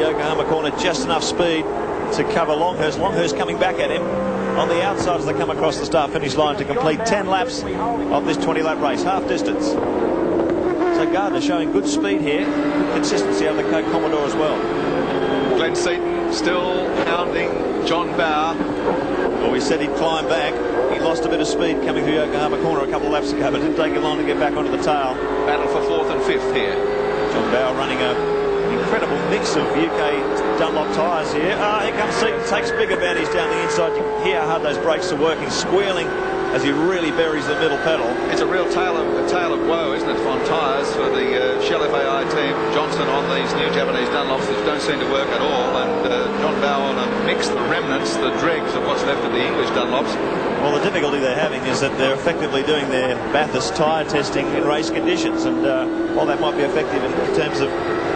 Yokohama corner, just enough speed to cover Longhurst. Longhurst coming back at him on the outside as they come across the start-finish line to complete 10 laps of this 20-lap race, half distance. So Gardner showing good speed here, good consistency out of the Commodore as well. Glenn Seaton still hounding John Bower. Well, we said he'd climb back. He lost a bit of speed coming through Yokohama corner a couple of laps ago, but it didn't take him long to get back onto the tail. Battle for 4th and 5th here. John Bower running an incredible mix of UK Dunlop tyres here. Here comes Seaton, takes big advantage down the inside. You can hear how hard those brakes are working, squealing as he really buries the middle pedal. It's a real tale of woe, isn't it, on tyres for the Shell FAI team. Johnson on these new Japanese Dunlops, which don't seem to work at all, and John Bower on a mix, the remnants, the dregs of what's left of the English Dunlops. Well, the difficulty they're having is that they're effectively doing their Bathurst tyre testing in race conditions, and while that might be effective in terms of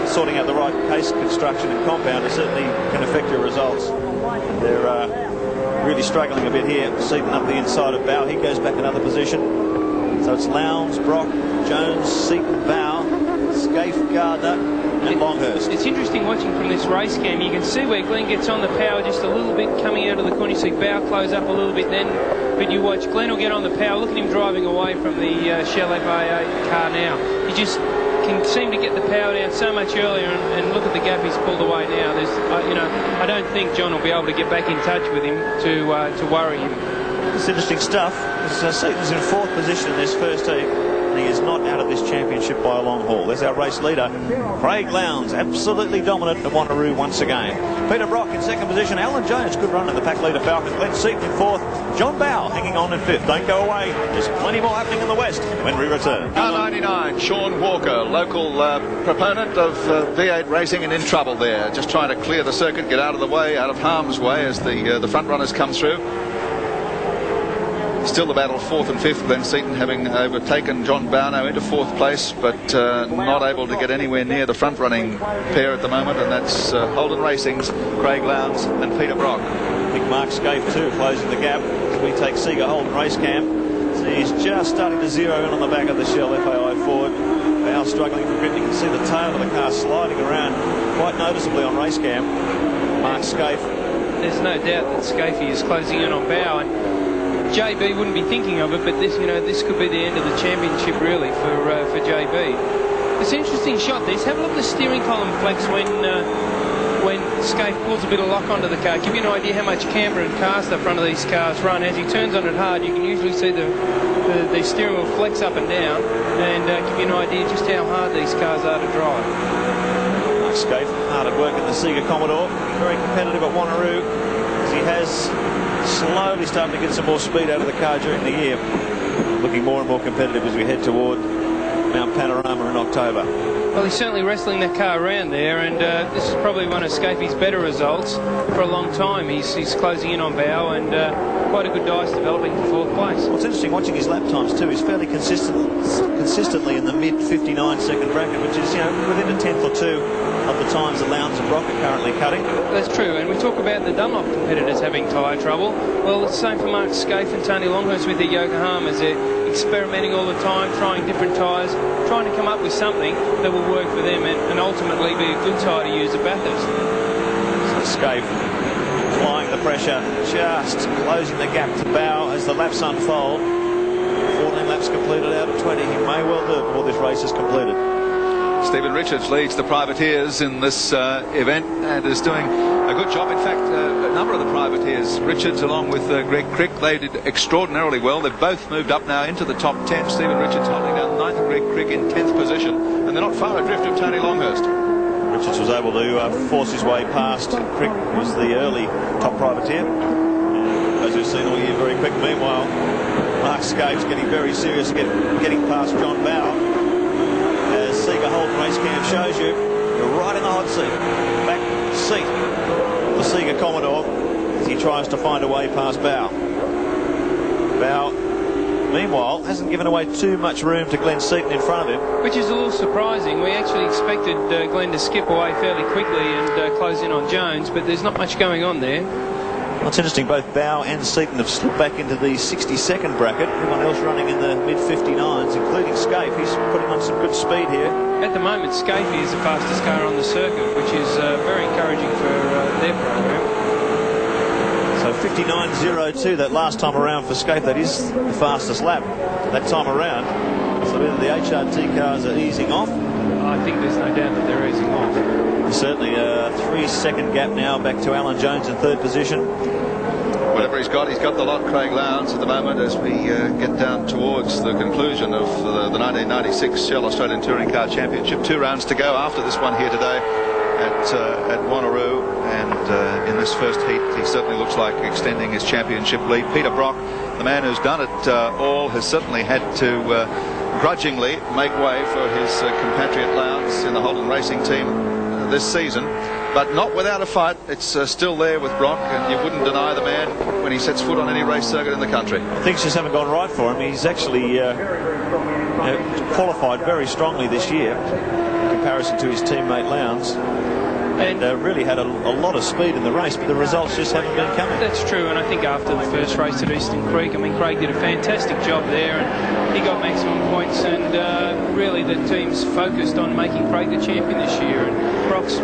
sorting out the right case construction and compound, it certainly can affect your results. They're really struggling a bit here. Seaton up the inside of Bow. He goes back another position. So it's Lowndes, Brock, Jones, Seaton, Bow, Scaife, Gardner and Longhurst. It's interesting watching from this race cam. You can see where Glenn gets on the power just a little bit coming out of the corner. You see Bow close up a little bit then, but you watch Glenn will get on the power. Look at him driving away from the Shell FAA car now. He just can seem to get the power down so much earlier, and look at the gap he's pulled away now. There's, I don't think John will be able to get back in touch with him to worry him. It's interesting stuff. Seaton's in 4th position in this first heat, and he is not out of this championship by a long haul. There's our race leader, Craig Lowndes, absolutely dominant at Wanneroo once again. Peter Brock in 2nd position. Alan Jones, good run in the pack leader Falcon. Glenn Seaton in 4th. John Bow hanging on in 5th. Don't go away. There's plenty more happening in the West when we return. Car 99, Sean Walker, local proponent of V8 racing, and in trouble there. Just trying to clear the circuit, get out of the way, out of harm's way as the front runners come through. Still the battle 4th and 5th. Glenn Seaton having overtaken John Bow now into 4th place, but not able to get anywhere near the front running pair at the moment, and that's Holden Racing's Craig Lowndes and Peter Brock. I think Mark Scaife too closing the gap as we take Seager Holden race cam. So he's just starting to zero in on the back of the Shell FAI Ford. Bow struggling for grip. You can see the tail of the car sliding around quite noticeably on race cam. Mark Scaife. There's no doubt that Scaife is closing in on Bow, and JB wouldn't be thinking of it, but this could be the end of the championship really for JB. It's an interesting shot. This. Have a look at the steering column flex when Scaife pulls a bit of lock onto the car. Give you an idea how much camber and cast the front of these cars run. As he turns on it hard, you can usually see the steering wheel flex up and down, and give you an idea just how hard these cars are to drive. Mark Scaife hard at work in the Seager Commodore. Very competitive at Wanneroo, as he has slowly starting to get some more speed out of the car during the year. Looking more and more competitive as we head toward Mount Panorama in October. Well, he's certainly wrestling that car around there, and this is probably one of Scaife's better results for a long time. He's closing in on Bow, and quite a good dice developing for 4th place. Well, it's interesting watching his lap times too. He's fairly consistently in the mid-59 second bracket, which is within a tenth or two of the times that Lowndes and Brock are currently cutting. That's true, and we talk about the Dunlop competitors having tyre trouble. Well, it's the same for Mark Scaife and Tony Longhurst with their Yokohamas. They're experimenting all the time, trying different tyres, trying to come up with something that will work for them and ultimately be a good tyre to use at Bathurst. So Scaife applying the pressure, just closing the gap to Bow as the laps unfold. 14 laps completed out of 20. He may well do it before this race is completed. Stephen Richards leads the privateers in this event and is doing a good job. In fact, a number of the privateers, Richards along with Greg Crick, they did extraordinarily well. They've both moved up now into the top 10. Stephen Richards holding down 9th, Greg Crick in 10th position, and they're not far adrift of Tony Longhurst. Richards was able to force his way past. Crick was the early top privateer, as we've seen all year, very quick. Meanwhile, Mark Scaife's getting very serious, getting past John Bow. As Seager Holden race cam shows you, you're right in the hot seat. Back seat of the Seager Commodore as he tries to find a way past Bow. Bow, meanwhile, hasn't given away too much room to Glenn Seaton in front of him. Which is a little surprising. We actually expected Glenn to skip away fairly quickly and close in on Jones, but there's not much going on there. Well, it's interesting, both Bow and Seaton have slipped back into the 62nd bracket. Everyone else running in the mid-59s, including Scaife. He's putting on some good speed here. At the moment, Scaife is the fastest car on the circuit, which is very encouraging. 59.02 that last time around for Scape. That is the fastest lap that time around. So either the HRT cars are easing off. I think there's no doubt that they're easing off. Certainly a 3-second gap now back to Alan Jones in third position. Whatever he's got the lot, Craig Lowndes, at the moment as we get down towards the conclusion of the 1996 Shell Australian Touring Car Championship. 2 rounds to go after this one here today at Wanneroo, and in this first heat he certainly looks like extending his championship lead. Peter Brock, the man who's done it all, has certainly had to grudgingly make way for his compatriot Lowndes in the Holden Racing team this season, but not without a fight. It's still there with Brock, and you wouldn't deny the man when he sets foot on any race circuit in the country. Things just haven't gone right for him. He's actually qualified very strongly this year in comparison to his teammate Lowndes, and really had a lot of speed in the race, but the results just haven't been coming. That's true, and I think after the first race at Eastern Creek, I mean, Craig did a fantastic job there, and he got maximum points, and really the team's focused on making Craig the champion this year. And Brock's,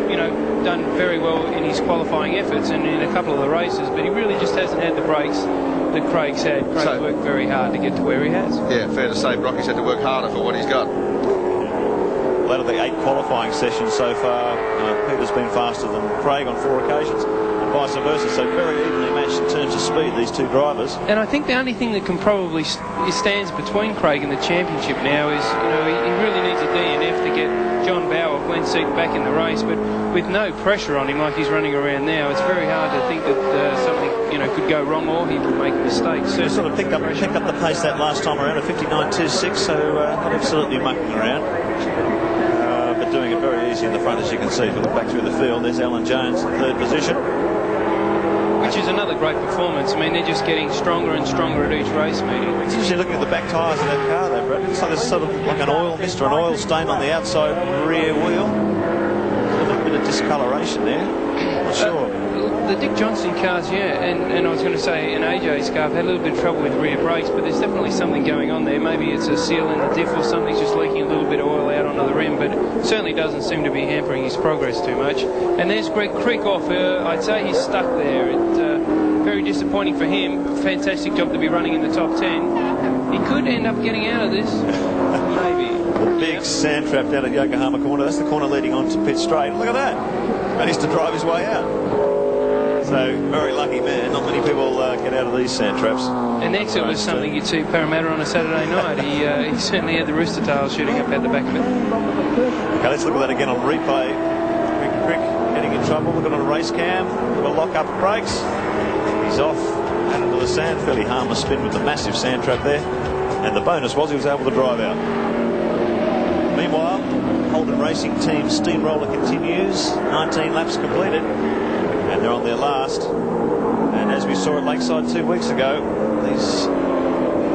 done very well in his qualifying efforts and in a couple of the races, but he really just hasn't had the breaks that Craig's had. Craig's worked very hard to get to where he has. Yeah, fair to say Brocky's had to work harder for what he's got. Out of the 8 qualifying sessions so far, Peter's been faster than Craig on 4 occasions, and vice versa. So very evenly matched in terms of speed, these 2 drivers. And I think the only thing that can probably stands between Craig and the championship now is, he really needs a DNF to get John Bower, Glenn Seaton back in the race, but with no pressure on him like he's running around now, it's very hard to think that something could go wrong or he would make a mistake. So sort of picked up the pace that last time around at 59.26, so not absolutely mucking around. Doing it very easy in the front, as you can see. If we look back through the field, there's Alan Jones in third position, which is another great performance. I mean, they're just getting stronger and stronger at each race meeting. It's usually looking at the back tyres of that car there, Brett. It's like there's sort of like an oil mist or an oil stain on the outside rear wheel. A little bit of discoloration there. Not sure. The Dick Johnson cars, yeah, and I was going to say, in AJ's car, had a little bit of trouble with rear brakes, but there's definitely something going on there. Maybe it's a seal in the diff or something's just leaking a little bit of oil out onto the rim, but it certainly doesn't seem to be hampering his progress too much. And there's Greg Crick off. I'd say he's stuck there. Very disappointing for him. Fantastic job to be running in the top 10. He could end up getting out of this. Maybe. The big sand trap down at Yokohama corner. That's the corner leading on to pit straight. Look at that. Managed to drive his way out. So, very lucky man. Not many people get out of these sand traps. And exit was something you'd see Parramatta on a Saturday night. He certainly had the rooster tail shooting up at the back of it. Okay, let's look at that again on replay. Crick heading in trouble. Look at on a race cam. We'll lock up brakes. He's off out into the sand. Fairly harmless spin with the massive sand trap there. And the bonus was he was able to drive out. Meanwhile, Holden Racing Team steamroller continues. 19 laps completed. And they're on their last. And as we saw at Lakeside 2 weeks ago, these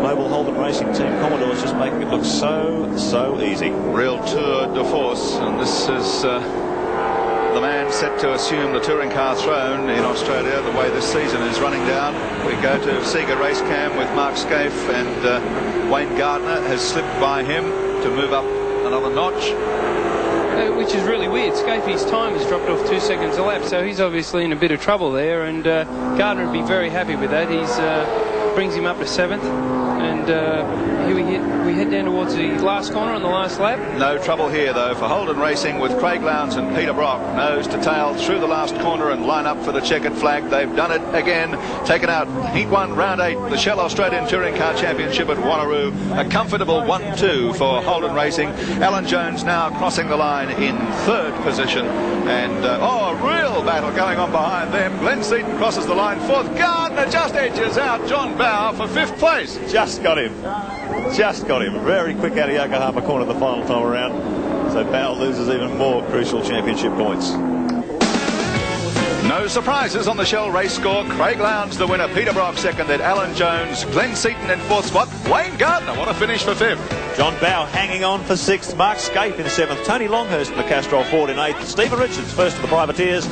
mobile Holden Racing Team Commodores just making it look so easy. Real tour de force, and this is the man set to assume the touring car throne in Australia the way this season is running down. We go to Sega Race Cam with Mark Scaife, and Wayne Gardner has slipped by him to move up another notch. Which is really weird. Scaife's time has dropped off 2 seconds a lap, so he's obviously in a bit of trouble there, and Gardner would be very happy with that. He's brings him up to 7th, and here we head down towards the last corner on the last lap. No trouble here though for Holden Racing with Craig Lowndes and Peter Brock nose to tail through the last corner and line up for the checkered flag. They've done it again, taken out Heat 1 Round 8, the Shell Australian Touring Car Championship at Wanneroo. A comfortable 1-2 for Holden Racing. Alan Jones now crossing the line in third position, and a real battle going on behind them. Glenn Seaton crosses the line fourth. Gardner just edges out John Bower for 5th place. Just got him. Very quick out of Yokohama corner the final time around. So Bower loses even more crucial championship points. No surprises on the Shell race score. Craig Lowndes the winner, Peter Brock second, then Alan Jones, Glenn Seaton in 4th spot, Wayne Gardner, what a finish for 5th. John Bower hanging on for 6th, Mark Scaife in 7th, Tony Longhurst in the Castrol Ford in 8th, Stephen Richards first of the Privateers.